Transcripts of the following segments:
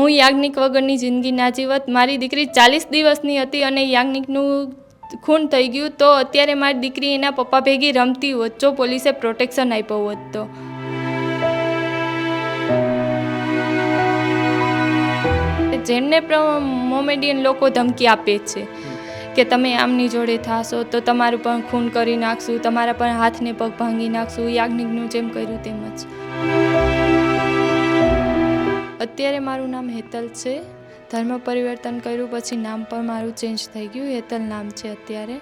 હું યાજ્ઞિક વગરની જિંદગી ના જીવત. મારી દીકરી 40 દિવસની હતી અને યાજ્ઞિકનું ખૂન થઈ ગયું તો અત્યારે મારી દીકરી એના પપ્પા ભેગી રમતી હોત જો પોલીસે પ્રોટેક્શન આપ્યું હોત તો. જેમને મોમેડિયન લોકો ધમકી આપે છે કે તમે આમની જોડે થશો તો તમારું પણ ખૂન કરી નાખશું, તમારા પણ હાથને પગ ભાંગી નાખશું, યાજ્ઞિકનું જેમ કર્યું તેમ જ. અત્યારે મારું નામ હેતલ છે. ધર્મ પરિવર્તન કર્યું પછી નામ પણ મારું ચેન્જ થઈ ગયું. હેતલ નામ છે અત્યારે.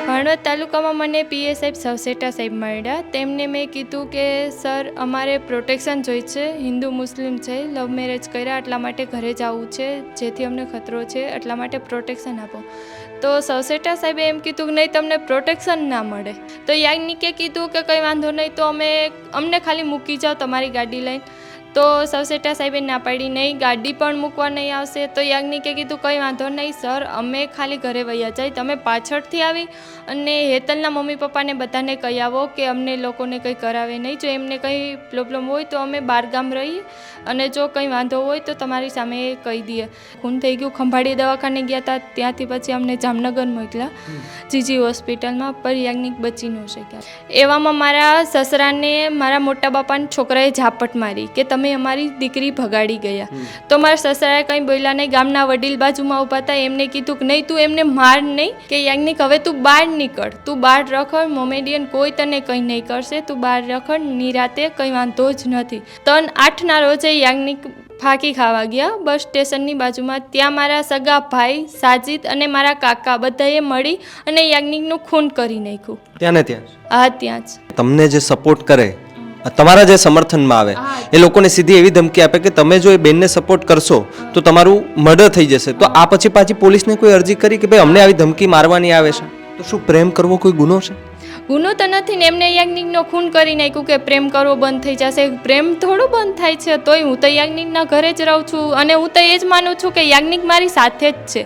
ભાણવડ તાલુકામાં મને પીએ સાહેબ સવસેટા સાહેબ મળ્યા. તેમને મેં કીધું કે સર અમારે પ્રોટેક્શન જોઈએ છે, હિન્દુ મુસ્લિમ છે, લવ મેરેજ કર્યા એટલા માટે ઘરે જવું છે, જેથી અમને ખતરો છે એટલા માટે પ્રોટેક્શન આપો. તો સવસેટા સાહેબે એમ કીધું કે નહીં તમને પ્રોટેક્શન ના મળે. તો યાજ્ઞિકે કીધું કે કંઈ વાંધો નહીં, તો અમને ખાલી મૂકી જાઓ તમારી ગાડી લઈને. તો સવસેટા સાહેબે ના પાડી, નહીં ગાડી પણ મૂકવા નહીં આવશે. તો યાજ્ઞિકે કીધું કંઈ વાંધો નહીં સર, અમે ખાલી ઘરે વયા જાય, તમે પાછળથી આવી અને હેતલના મમ્મી પપ્પાને બધાને કહી આવો કે અમને લોકોને કંઈ કરાવે નહીં. જો એમને કંઈ પ્રોબ્લેમ હોય તો અમે બહારગામ રહીએ અને જો કંઈ વાંધો હોય તો તમારી સામે કહી દઈએ. ખૂન થઈ ગયું, ખંભાળી દવાખાને ગયા હતા, ત્યાંથી પછી અમને જામનગર મોકલ્યા જીજી હોસ્પિટલમાં, પર યાજ્ઞિક બચી ન શક્યા. એવામાં મારા સસરાને મારા મોટા બાપાના છોકરાએ ઝાપટ મારી કે તમે અમારી દીકરી ભગાડી ગયા. તો મારા સસરાએ કંઈ બોલ્યા નહીં. ગામના વડીલ બાજુમાં ઊભા હતા, એમને કીધું કે નહીં તું એમને માર નહીં, કે યાજ્ઞિક હવે તું બહાર નીકળ, તું બહાર રખડ, મોમેડિયન કોઈ તને કંઈ નહીં કરશે, તું બહાર રખડ, નિરાતે કંઈ વાંધો જ નથી. 3/8ના રોજે યાજ્ઞિક ફાંકી ખાવા ગયા બસ સ્ટેશનની બાજુમાં. ત્યાં મારા સગા ભાઈ સાજિદ અને મારા કાકા બધાએ મળી અને યાજ્ઞિકનું ખૂન કરી નાખ્યું. ત્યાં ને ત્યાં? હા, ત્યાં જ. તમને જે સપોર્ટ કરે, તમારા જે સમર્થનમાં આવે, એ લોકોને સીધી એવી ધમકી આપે કે તમે જો એ બેનને સપોર્ટ કરશો તો તમારું મર્ડર થઈ જશે. તો આ પછી પાછી પોલીસને કોઈ અરજી કરી કે ભાઈ અમને આવી ધમકી મારવાની આવે છે, તો શું પ્રેમ કરવો કોઈ ગુનો છે? ગુનો તો નથી ને, એમને યાજ્ઞિકનો ખૂન કરી નાખ્યું કે પ્રેમ કરવો બંધ થઈ જશે. પ્રેમ થોડું બંધ થાય છે, તોય હું તો યાજ્ઞિકના ઘરે જ રહું છું અને હું તો એ જ માનું છું કે યાજ્ઞિક મારી સાથે જ છે.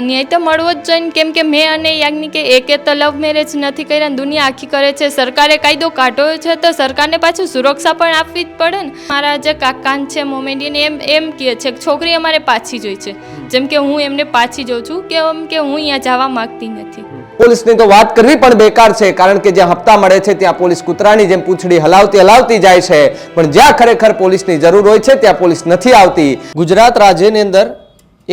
ન્યાય તો મળવો જ જોઈએ, કેમ કે મેં અને યાજ્ઞિકે એકે તો લવ મેરેજ નથી કર્યા, દુનિયા આખી કરે છે. સરકારે કાયદો કાઢ્યો છે તો સરકારને પાછું સુરક્ષા પણ આપવી જ પડે ને. મારા જે કાકાન છે મોમેડિયન એમ કહે છે કે છોકરી અમારે પાછી જોઈ છે, જેમ કે હું એમને પાછી જોઉં છું, કે હું અહીંયા જવા માગતી નથી. પોલીસની તો વાત કરવી પણ બેકાર છે, કારણ કે જ્યાં હપ્તા મળે છે ત્યાં પોલીસ કૂતરાની જેમ પૂંછડી હલાવતી જાય છે, પણ જ્યાં ખરેખર પોલીસની જરૂર હોય છે ત્યાં પોલીસ નથી આવતી. ગુજરાત રાજ્યની અંદર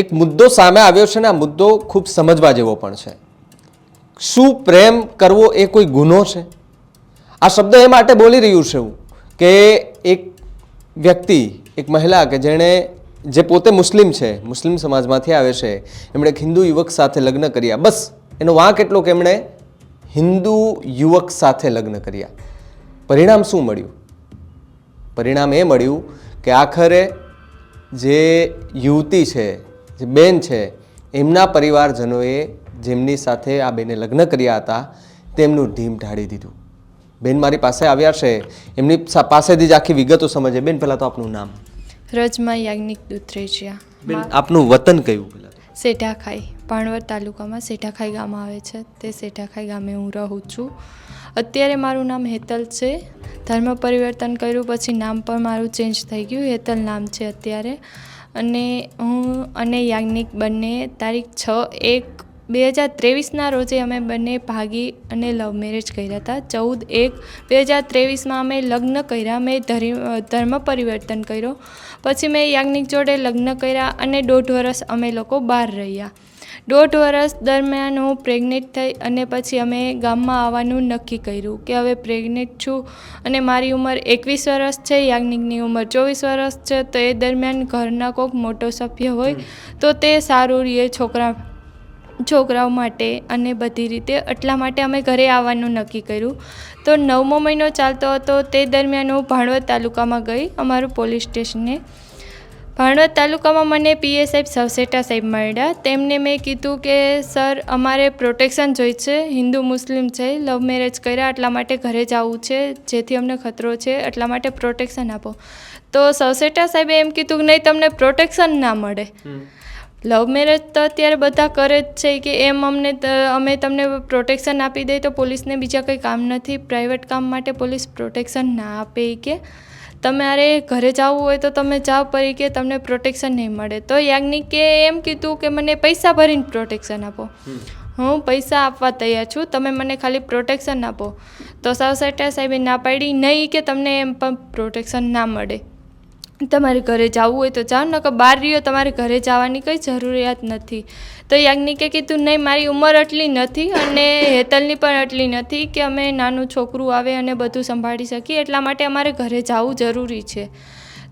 એક મુદ્દો સામે આવ્યો છે ને આ મુદ્દો ખૂબ સમજવા જેવો પણ છે. શું પ્રેમ કરવો એ કોઈ ગુનો છે? આ શબ્દ એ માટે બોલી રહ્યું છું કે એક વ્યક્તિ, એક મહિલા કે જે પોતે મુસ્લિમ છે, મુસ્લિમ સમાજમાંથી આવે છે, એમણે એક હિન્દુ યુવક સાથે લગ્ન કર્યા. બસ એનો વાંક એટલો કે એમણે હિન્દુ યુવક સાથે લગ્ન કર્યા. પરિણામ શું મળ્યું? પરિણામ એ મળ્યું કે આખરે જે યુવતી છે, જે બેન છે, એમના પરિવારજનોએ જેમની સાથે આ બેને લગ્ન કર્યા હતા તેમનું ઢીમ ઢાળી દીધું. બેન મારી પાસે આવ્યા છે, એમની પાસેથી જ આખી વિગતો સમજે. બેન, પહેલાં તો આપનું નામ? રજમા યાજ્ઞિક દુધરેજિયા. બેન, આપનું વતન કયું? સેઠાખાઈ. ભાણવડ તાલુકામાં સેઠાખાઈ ગામ આવે છે, તે સેઠાખાઈ ગામે હું રહું છું. અત્યારે મારું નામ હેતલ છે. ધર્મ પરિવર્તન કર્યું પછી નામ પણ મારું ચેન્જ થઈ ગયું. હેતલ નામ છે અત્યારે. અને હું અને યાજ્ઞિક બંને તારીખ 6/1/2023ના રોજે અમે બંને ભાગી અને લવ મેરેજ કર્યા હતા. 14/1/2023માં અમે લગ્ન કર્યા. મેં ધર્મ પરિવર્તન કર્યો. પછી મેં યાજ્ઞિક જોડે લગ્ન કર્યા અને 1.5 વર્ષ અમે લોકો બહાર રહ્યા. 1.5 વર્ષ દરમિયાન હું પ્રેગ્નેન્ટ થઈ અને પછી અમે ગામમાં આવવાનું નક્કી કર્યું કે હવે પ્રેગ્નેન્ટ છું અને મારી ઉંમર 21 વર્ષ છે, યાજ્ઞિકની ઉંમર 24 વર્ષ છે. તો એ દરમિયાન ઘરના કોઈક મોટો સભ્ય હોય તો તે સારું રહે છોકરાઓ માટે અને બધી રીતે. એટલા માટે અમે ઘરે આવવાનું નક્કી કર્યું. તો 9મો મહિનો ચાલતો હતો. તે દરમિયાન હું ભાણવડ તાલુકામાં ગઈ, અમારું પોલીસ સ્ટેશને. ભાણવડ તાલુકામાં મને પીએ સાહેબ સવસેટા સાહેબ મળ્યા. તેમને મેં કીધું કે સર અમારે પ્રોટેક્શન જોઈએ છે, હિન્દુ મુસ્લિમ છે, લવ મેરેજ કર્યા એટલા માટે ઘરે જવું છે, જેથી અમને ખતરો છે એટલા માટે પ્રોટેક્શન આપો. તો સવસેટા સાહેબે એમ કીધું કે નહીં તમને પ્રોટેક્શન ના મળે. લવ મેરેજ તો અત્યારે બધા કરે જ છે કે અમે તમને પ્રોટેક્શન આપી દઈએ તો પોલીસને બીજા કંઈ કામ નથી, પ્રાઇવેટ કામ માટે પોલીસ પ્રોટેક્શન ના આપે કે. તમારે ઘરે જવું હોય તો તમે જાઓ, પરી કે તમને પ્રોટેક્શન નહીં મળે. તો યાજ્ઞિકે એમ કીધું કે મને પૈસા ભરીને પ્રોટેક્શન આપો. હું પૈસા આપવા તૈયાર છું, તમે મને ખાલી પ્રોટેક્શન આપો. તો સાવસેટા સાહેબે ના પાડી, નહીં કે તમને એમ પણ પ્રોટેક્શન ના મળે, તમારે ઘરે જવું હોય તો જાઓ, નકર બહાર રહ્યો, તમારે ઘરે જવાની કંઈ જરૂરિયાત નથી. તો યાજ્ઞિકે કીધું નહીં, મારી ઉંમર એટલી નથી અને હેતલની પણ એટલી નથી કે અમે નાનું છોકરું આવે અને બધું સંભાળી શકીએ, એટલા માટે અમારે ઘરે જવું જરૂરી છે.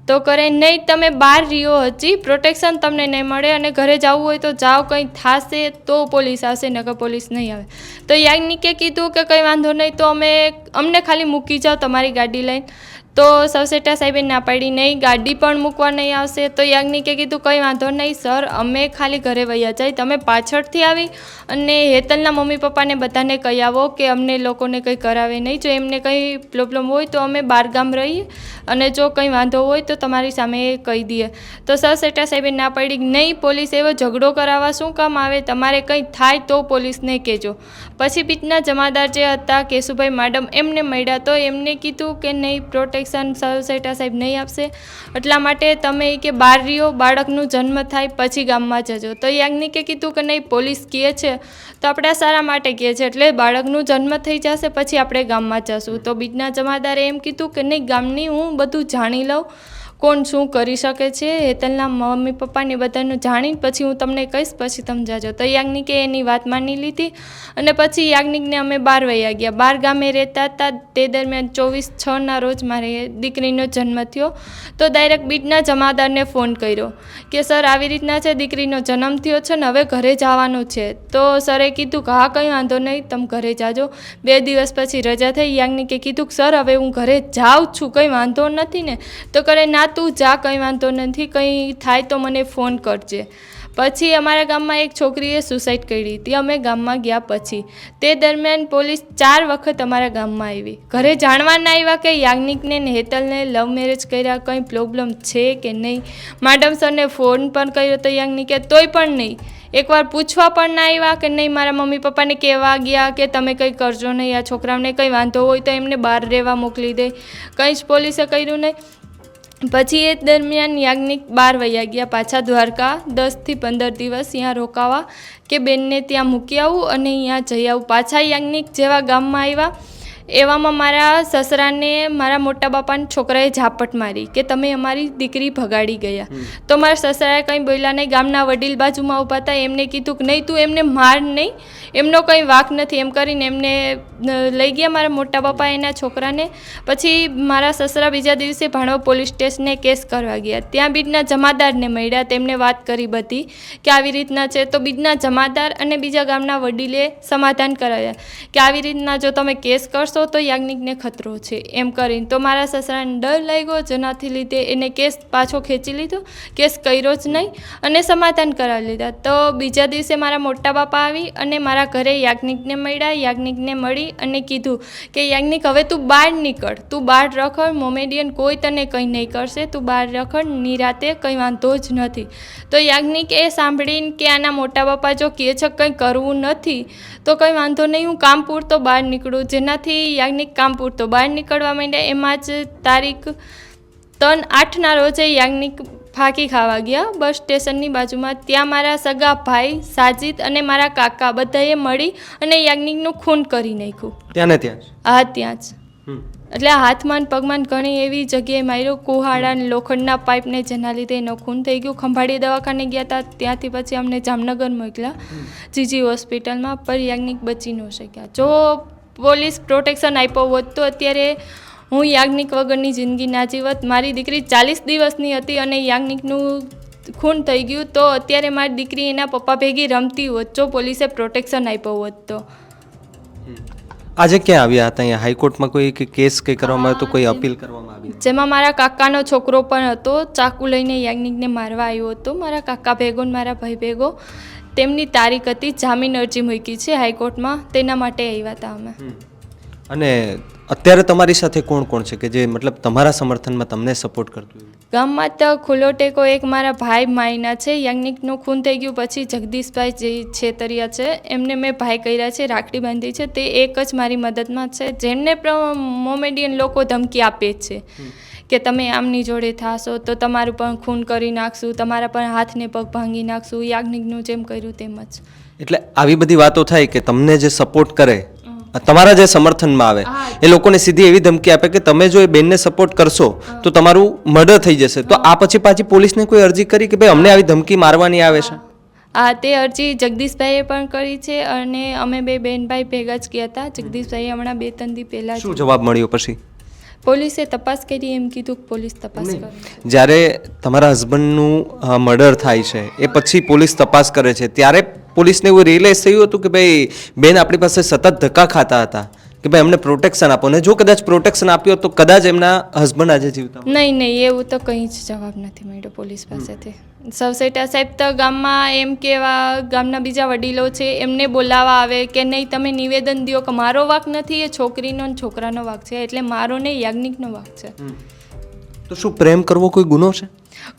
તો કરે નહીં, તમે બહાર રહ્યો, હજી પ્રોટેક્શન તમને નહીં મળે અને ઘરે જવું હોય તો જાઓ, કંઈ થશે તો પોલીસ આવશે, નકર પોલીસ નહીં આવે. તો યાજ્ઞિકે કીધું કે કંઈ વાંધો નહીં, તો અમને ખાલી મૂકી જાઓ તમારી ગાડી લઈને. તો સાવસેટા સાહેબે ના પાડી, નહીં ગાડી પણ મૂકવા નહીં આવશે. તો યાજ્ઞિકે કીધું કંઈ વાંધો નહીં સર, અમે ખાલી ઘરે વયા જાય, તમે પાછળથી આવી અને હેતલના મમ્મી પપ્પાને બધાને કહી આવો કે અમને લોકોને કંઈ કરાવે નહીં. જો એમને કંઈ પ્રોબ્લેમ હોય તો અમે બહારગામ રહીએ અને જો કંઈ વાંધો હોય તો તમારી સામે કહી દઈએ. તો સાવસેટા સાહેબે ના પાડી, નહીં પોલીસ એવો ઝઘડો કરાવવા શું કામ આવે, તમારે કંઈ થાય તો પોલીસને કહેજો. પછી બીજના જમાદાર જે હતા કેશુભાઈ મેડમ, એમને મળ્યા. તો એમને કીધું કે નહીં, પ્રોટેક્શન સાવસેટા સાહેબ નહીં આપશે, એટલા માટે તમે કે બહાર રહ્યો, બાળકનું જન્મ થાય પછી ગામમાં જજો. તો યાજ્ઞિકે કીધું કે નહીં, પોલીસ કહે છે તો આપણા સારા માટે કહે છે, એટલે બાળકનું જન્મ થઈ જશે પછી આપણે ગામમાં જશું. તો બીજના જમાદારે એમ કીધું કે નહીં, ગામની હું બધું જાણી લઉં, કોણ શું કરી શકે છે, હેતલના મમ્મી પપ્પાને બધાનું જાણીને પછી હું તમને કહીશ, પછી તમે જાજો. તો યાજ્ઞિકે એની વાત માની લીધી અને પછી યાજ્ઞિકને અમે બહાર વયા ગયા. બહાર ગામે રહેતા હતા, તે દરમિયાન 24/6 રોજ મારે દીકરીનો જન્મ થયો. તો ડાયરેક્ટ બીજના જમાદારને ફોન કર્યો કે સર આવી રીતના છે, દીકરીનો જન્મ થયો છે ને હવે ઘરે જવાનું છે. તો સરે કીધું કે હા કંઈ વાંધો નહીં, તમે ઘરે જાજો. 2 દિવસ પછી રજા થઈ. યાજ્ઞિકે કીધું કે સર હવે હું ઘરે જાઉં છું, કંઈ વાંધો નથી ને. તો કરે ના, તું જા, કંઈ વાંધો નથી, કંઈ થાય તો મને ફોન કરજે. પછી અમારા ગામમાં એક છોકરીએ સુસાઇડ કરી હતી. અમે ગામમાં ગયા પછી તે દરમિયાન પોલીસ 4 વખત અમારા ગામમાં આવી. ઘરે જાણવા ના આવ્યા કે યાજ્ઞિકને ને હેતલને લવ મેરેજ કર્યા, કંઈ પ્રોબ્લેમ છે કે નહીં. મેડમ સરને ફોન પણ કર્યો તો યાજ્ઞિકે, તોય પણ નહીં. એકવાર પૂછવા પણ ના આવ્યા કે નહીં, મારા મમ્મી પપ્પાને કહેવા ગયા કે તમે કંઈ કરજો નહીં, આ છોકરાઓને કંઈ વાંધો હોય તો એમને બહાર રહેવા મોકલી દે, કંઈ જ પોલીસે કર્યું નહીં. પછી એ દરમિયાન યાજ્ઞિક બહાર વયા ગયા પાછા દ્વારકા, 10 થી 15 દિવસ ત્યાં રોકાવા કે બેનને ત્યાં મૂકી આવું અને અહીંયા જઈ આવું. પાછા યાજ્ઞિક જેવા ગામમાં આવ્યા એવામાં મારા સસરાને મારા મોટા બાપાના છોકરાએ ઝાપટ મારી કે તમે અમારી દીકરી ભગાડી ગયા. તો મારા સસરાએ કંઈ બોલ્યા નહીં. ગામના વડીલ બાજુમાં ઊભા હતા, એમને કીધું કે નહીં, તું એમને માર નહીં, એમનો કંઈ વાંક નથી, એમ કરીને એમને લઈ ગયા મારા મોટા બાપા એના છોકરાને. પછી મારા સસરા બીજા દિવસે ભાણવા પોલીસ સ્ટેશને કેસ કરવા ગયા. ત્યાં બીજના જમાદારને મળ્યા, તેમને વાત કરી બધી કે આવી રીતના છે. તો બીજના જમાદાર અને બીજા ગામના વડીલે સમાધાન કરાવ્યા કે આવી રીતના જો તમે કેસ કરશો તો યાજ્ઞિકને ખતરો છે, એમ કરીને. તો મારા સસરાને ડર લાગ્યો, જેનાથી લીધે એને કેસ પાછો ખેંચી લીધો, કેસ કર્યો જ નહીં અને સમાધાન કરાવી લીધા. તો બીજા દિવસે મારા મોટા બાપા આવી અને મારા ઘરે યાજ્ઞિકને મળ્યા. યાજ્ઞિકને મળી અને કીધું કે યાજ્ઞિક હવે તું બહાર નીકળ, તું બહાર રખડ, મોમેડિયન કોઈ તને કંઈ નહીં કરશે, તું બહાર રખડ, નિરાતે, કંઈ વાંધો જ નથી. તો યાજ્ઞિક એ સાંભળીને કે આના મોટા બાપા જો કહે છે કંઈ કરવું નથી તો કંઈ વાંધો નહીં, હું કામ પૂરતો બહાર નીકળું. જેનાથી યાજ્ઞિક કામ પૂરતો બહાર નીકળવા માંડ્યા. એમાં જ તારીખ 3/8 રોજે યાજ્ઞિક ફાંકી ખાવા ગયા બસ સ્ટેશનની બાજુમાં. ત્યાં મારા સગા ભાઈ સાજિદ અને મારા કાકા બધાએ મળી અને યાજ્ઞિકનું ખૂન કરી નાખ્યું. ત્યાં ને ત્યાં હા, ત્યાં જ. એટલે હાથમાં પગમાં ઘણી એવી જગ્યાએ માર્યો, કુહાડા ને લોખંડના પાઇપને, જેના લીધે એનો ખૂન થઈ ગયું. ખંભાળી દવાખાને ગયા હતા, ત્યાંથી પછી અમને જામનગર મોકલ્યા જીજી હોસ્પિટલમાં, પર યાજ્ઞિક બચી ન શક્યા. જો પોલીસ પ્રોટેક્શન આપ્યો હોત તો અત્યારે હું યાજ્ઞિક વગરની જિંદગી ના જીવત. મારી દીકરી 40 દિવસની હતી અને યાજ્ઞિકનું ખૂન થઈ ગયું તો અત્યારે મારી દીકરી એના પપ્પા ભેગી રમતી હોત જો પોલીસે પ્રોટેક્શન આપ્યો હોત તો. આજે ક્યાં આવ્યા હતા? અહીંયા હાઈકોર્ટમાં કોઈ કેસ કંઈ કરવામાં આવ્યો તો કોઈ અપીલ કરવામાં આવી? જેમાં મારા કાકાનો છોકરો પણ હતો, ચાકુ લઈને યાજ્ઞિકને મારવા આવ્યો હતો. મારા કાકા ભેગો ને મારા ભાઈ ભેગો. તેમની તારીખ હતી, જામીન અરજી મૂકી છે હાઈકોર્ટમાં, તેના માટે આવ્યા હતા અમે. અને અત્યારે તમારી સાથે કોણ કોણ છે કે જે મતલબ તમારા સમર્થનમાં તમને સપોર્ટ કરતું હોય? ગામમાં તો ખુલ્લો ટેકો એક મારા ભાઈ માયના છે. યાજ્ઞિકનું ખૂન થઈ ગયું પછી જગદીશભાઈ જે છેતરિયા છે એમને મેં ભાઈ કર્યા છે, રાખડી બાંધી છે. તે એક જ મારી મદદમાં છે, જેમને મોમેડિયન લોકો ધમકી આપે છે કે તમે આમની જોડે થાશો તો તમારું પણ ખૂન કરી નાખશું, તમારા પણ હાથને પગ ભાંગી નાખશું, યાજ્ઞિકનું જેમ કર્યું તેમ જ. એટલે આવી બધી વાતો થાય કે તમને જે સપોર્ટ કરે, તમારા જે સમર્થનમાં આવે, એ લોકોને સીધી એવી ધમકી આપે કે તમે જો એ બેનને સપોર્ટ કરશો તો તમારું મર્ડર થઈ જશે. તો આ પછી પાછી પોલીસને કોઈ અરજી કરી કે ભાઈ અમને આવી ધમકી મારવાની આવે છે? તે અરજી જગદીશભાઈએ પણ કરી છે અને અમે બે બહેનભાઈ ભેગા જ ગયા હતા. જગદીશભાઈએ હમણાં 2-3 દી પહેલાં શું જવાબ મળ્યો પછી? પોલીસે તપાસ કરી એમ કીધું કે પોલીસ તપાસ કરે. જ્યારે તમારા હસબન્ડનું મર્ડર થાય છે એ પછી પોલીસ તપાસ કરે છે, ત્યારે પોલીસને એવું રિયલાઇઝ થયું હતું કે ભાઈ બેન આપણી પાસે સતત ધક્કા ખાતા હતા કે ભાઈ અમને પ્રોટેક્શન આપો, ને જો કદાચ પ્રોટેક્શન આપ્યો તો કદાચ એમના હસબન્ડ આજે જીવતા? નહીં, એવું તો કંઈ જ જવાબ નથી મળ્યો પોલીસ પાસેથી. સવસેટા સાહેબ તો ગામમાં એમ કેવા ગામના બીજા વડીલો છે એમને બોલાવવા આવે કે નહીં તમે નિવેદન દો કે મારો વાંક નથી, એ છોકરીનો ને છોકરાનો વાંક છે, એટલે મારો નહીં યાજ્ઞિકનો વાંક છે. તો શું પ્રેમ કરવો કોઈ ગુનો છે?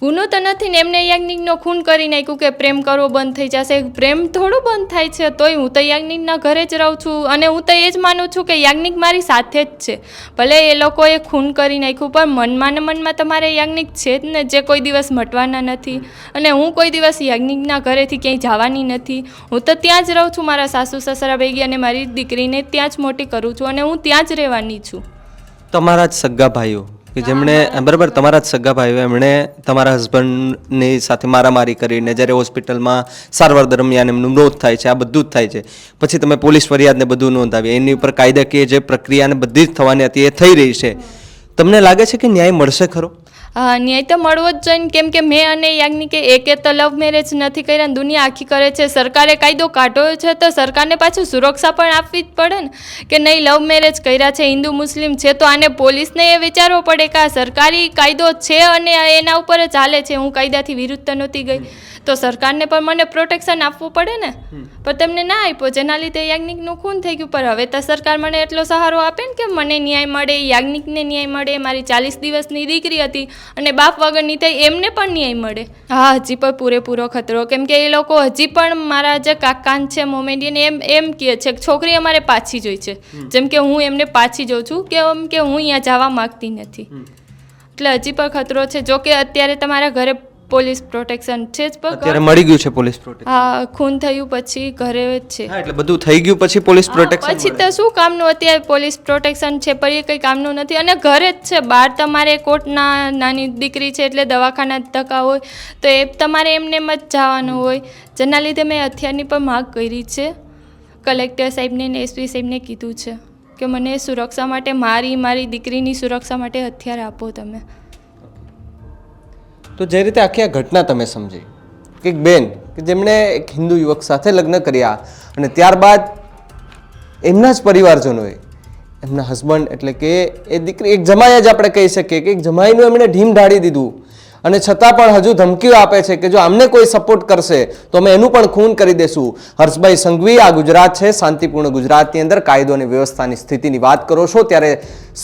ગુનો તો નથી ને, એમને યાજ્ઞિકનો ખૂન કરી નાખ્યું કે પ્રેમ કરવો બંધ થઈ જશે. પ્રેમ થોડું બંધ થાય છે, તોય હું તો યાજ્ઞિકના ઘરે જ રહું છું અને હું તો એ જ માનું છું કે યાજ્ઞિક મારી સાથે જ છે. ભલે એ લોકોએ ખૂન કરી નાખ્યું પણ મનમાં ને મનમાં તમારે યાજ્ઞિક છે જ ને, જે કોઈ દિવસ મટવાના નથી. અને હું કોઈ દિવસ યાજ્ઞિકના ઘરેથી ક્યાંય જવાની નથી. હું તો ત્યાં જ રહું છું, મારા સાસુ સસરા ભેગી, અને મારી દીકરીને ત્યાં જ મોટી કરું છું અને હું ત્યાં જ રહેવાની છું. તમારા જ સગા ભાઈઓ કે જેમણે બરાબર તમારા જ સગા ભાઈઓ એમણે તમારા હસબન્ડની સાથે મારામારી કરીને જ્યારે હોસ્પિટલમાં સારવાર દરમિયાન એમનું મોત થાય છે, આ બધું જ થાય છે, પછી તમે પોલીસ ફરિયાદને બધું નોંધાવી, એની ઉપર કાયદાકીય જે પ્રક્રિયાને બધી જ થવાની હતી એ થઈ રહી છે. તમને લાગે છે કે ન્યાય મળશે ખરો? ન્યાય તો મળવો જ જોઈએ, કેમ કે મેં અને યાજ્ઞિકે એકે તો લવ મેરેજ નથી કર્યા, દુનિયા આખી કરે છે. સરકારે કાયદો કાઢ્યો છે તો સરકારને પાછું સુરક્ષા પણ આપવી જ પડે ને, કે નહીં લવ મેરેજ કર્યા છે, હિન્દુ મુસ્લિમ છે, તો આને પોલીસને એ વિચારવો પડે કે આ સરકારી કાયદો છે અને એના ઉપર જ ચાલે છે. હું કાયદાથી વિરુદ્ધ તો નહોતી ગઈ, તો સરકારને પણ મને પ્રોટેક્શન આપવું પડે ને, પણ તેમને ના આપ્યો, જેના લીધે યાજ્ઞિકનું ખૂન થઈ ગયું. પણ હવે તો સરકાર મને એટલો સહારો આપે ને કે મને ન્યાય મળે, યાજ્ઞિકને ન્યાય મળે. મારી 40 દિવસની દીકરી હતી અને બાપ વગરની થઈ, એમને પણ ન્યાય મળે. હા, હજી પણ પૂરેપૂરો ખતરો, કેમ કે એ લોકો હજી પણ મારા જે કાકાન છે મોમેડિયન એમ કહે છે કે છોકરી અમારે પાછી જોઈ છે, જેમ કે હું એમને પાછી જોઉં છું કે એમ કે હું અહીંયા જવા માગતી નથી. એટલે હજી પણ ખતરો છે. જો કે અત્યારે તમારા ઘરે પોલીસ પ્રોટેક્શન છે જ, અત્યારે મળી ગયું છે પોલીસ પ્રોટેક્શન? હા, ખૂન થયું પછી ઘરે જ છે. એટલે બધું થઈ ગયું પછી પોલીસ પ્રોટેક્શન? પછી તો શું કામનું, અત્યારે પોલીસ પ્રોટેક્શન છે પણ એ કંઈ કામનું નથી અને ઘરે જ છે. બહાર તમારે કોર્ટના નાની દીકરી છે એટલે દવાખાના ધક્કા હોય તો એ તમારે એમને જ જવાનું હોય, જેના લીધે મેં હથિયારની પણ માગ કરી છે. કલેક્ટર સાહેબને ને એસપી સાહેબને કીધું છે કે મને સુરક્ષા માટે મારી દીકરીની સુરક્ષા માટે હથિયાર આપો તમે. તો જે રીતે આખી આ ઘટના તમે સમજી કે એક બેન કે જેમણે એક હિન્દુ યુવક સાથે લગ્ન કર્યા અને ત્યારબાદ એમના જ પરિવારજનોએ એમના હસબન્ડ એટલે કે એ દીકરી એક જમાઈ જ આપણે કહી શકીએ કે એક જમાઈનું એમણે ઢીમ ઢાળી દીધું અને છતાં પણ હજુ ધમકીઓ આપે છે કે જો અમને કોઈ સપોર્ટ કરશે તો અમે એનું પણ ખૂન કરી દેશું. હર્ષભાઈ સંઘવી, આ ગુજરાત છે, શાંતિપૂર્ણ ગુજરાતની અંદર કાયદો અને વ્યવસ્થાની સ્થિતિની વાત કરો છો ત્યારે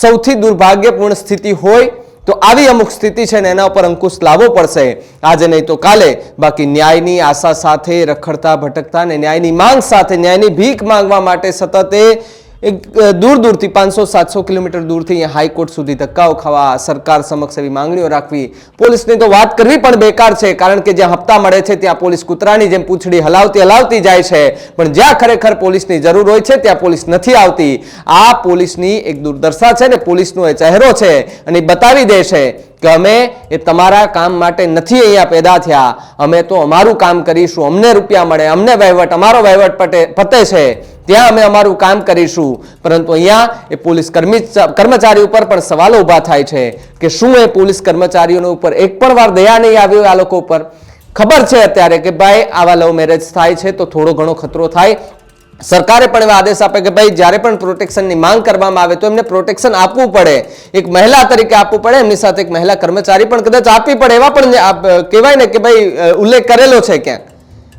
સૌથી દુર્ભાગ્યપૂર્ણ સ્થિતિ હોય તો આવી અમુક સ્થિતિ છે ને એના ઉપર અંકુશ લાવવો પડશે, આજે નહીં તો કાલે. બાકી ન્યાયની આશા સાથે રખડતા ભટકતા ને ન્યાયની માંગ સાથે, ન્યાયની ભીખ માંગવા માટે સતત એક દૂર દૂરથી 500-700 કિલોમીટર દૂરથી અહીંયા હાઈકોર્ટ સુધી ધક્કાઓ ખાવા, સરકાર સમક્ષ એવી માંગણીઓ રાખવી, પોલીસની તો વાત કરવી પણ બેકાર છે, કારણ કે જ્યાં હપ્તા મળે છે ત્યાં પોલીસ કૂતરાની જેમ પૂંછડી હલાવતી જાય છે, પણ જ્યાં ખરેખર પોલીસની જરૂર હોય છે ત્યાં પોલીસ નથી આવતી. આ પોલીસની એક દુર્દશા છે ને, પોલીસનો એ ચહેરો છે અને બતાવી દે છે કે અમે એ તમારા કામ માટે નથી અહીંયા પેદા થયા, અમે તો અમારું કામ કરીશું, અમને રૂપિયા મળે, અમને વહીવટ, અમારો વહીવટ પતે છે ત્યાં અમે અમારું કામ કરીશું. પરંતુ અહીંયા એ પોલીસ કર્મચારી ઉપર પણ સવાલો ઊભા થાય છે કે શું એ પોલીસ કર્મચારીઓનો ઉપર એક પણ વાર દયા નહીં આવ્યો આ લોકો ઉપર? ખબર છે અત્યારે કે ભાઈ આવા લવ મેરેજ થાય છે તો થોડો ઘણો ખતરો થાય. સરકારે પણ એવા આદેશ આપે કે ભાઈ જ્યારે પણ પ્રોટેક્શનની માંગ કરવામાં આવે તો એમને પ્રોટેક્શન આપવું પડે, એક મહિલા તરીકે આપવું પડે, એમની સાથે એક મહિલા કર્મચારી પણ કદાચ આપવી પડે, એવા પણ કહેવાય ને કે ભાઈ ઉલ્લેખ કરેલો છે ક્યાંક,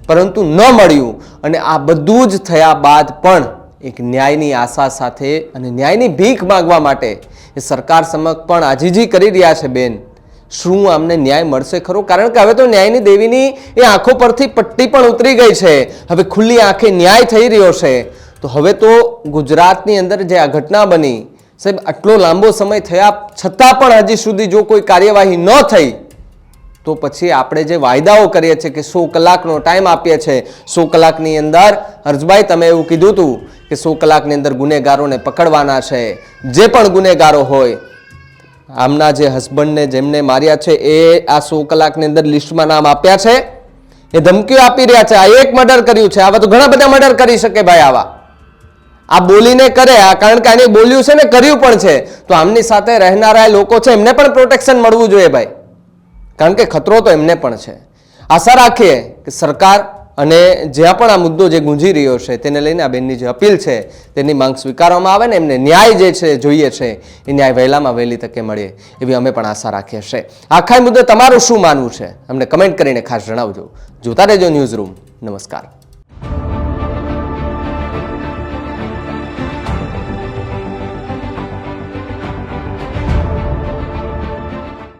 પરંતુ ન મળ્યું. અને આ બધું જ થયા બાદ પણ એક ન્યાયની આશા સાથે અને ન્યાયની ભીખ માંગવા માટે એ સરકાર સમક્ષ પણ આજીજી કરી રહ્યા છે બેન. શું અમને ન્યાય મળશે ખરો? કારણ કે હવે તો ન્યાયની દેવીની એ આંખો પરથી પટ્ટી પણ ઉતરી ગઈ છે, હવે ખુલ્લી આંખે ન્યાય થઈ રહ્યો છે. તો હવે તો ગુજરાતની અંદર જે આ ઘટના બની, સાહેબ આટલો લાંબો સમય થયા છતાં પણ હજી સુધી જો કોઈ કાર્યવાહી ન થઈ તો પછી આપણે જે વાયદાઓ કરીએ છીએ કે 100 કલાકનો ટાઈમ આપીએ છીએ, 100 કલાકની અંદર હર્ષભાઈ તમે એવું કીધું હતું કે 100 કલાકની અંદર ગુનેગારોને પકડવાના છે, જે પણ ગુનેગારો હોય, આમના જે હસબન્ડને જેમને માર્યા છે એ આ 100 કલાકની અંદર લિસ્ટમાં નામ આપ્યા છે, એ ધમકીઓ આપી રહ્યા છે. આ એક મર્ડર કર્યું છે, આવા તો ઘણા બધા મર્ડર કરી શકે ભાઈ. આ બોલીને કરે, આ કારણ કે આને બોલ્યું છે ને કર્યું પણ છે, તો આમની સાથે રહેનારા લોકો છે એમને પણ પ્રોટેક્શન મળવું જોઈએ ભાઈ, કારણ કે ખતરો તો એમને પણ છે. આશા રાખીએ કે સરકાર અને જ્યાં પણ આ મુદ્દો જે ગુંજી રહ્યો છે તેને લઈને આ બેનની જે અપીલ છે તેની માંગ સ્વીકારવામાં આવે ને એમને ન્યાય જે છે જોઈએ છે એ ન્યાય વહેલામાં વહેલી તકે મળે એવી અમે પણ આશા રાખીએ છીએ. આખા મુદ્દે તમારું શું માનવું છે અમને કમેન્ટ કરીને ખાસ જણાવજો. જોતા રહેજો ન્યૂઝ રૂમ. નમસ્કાર.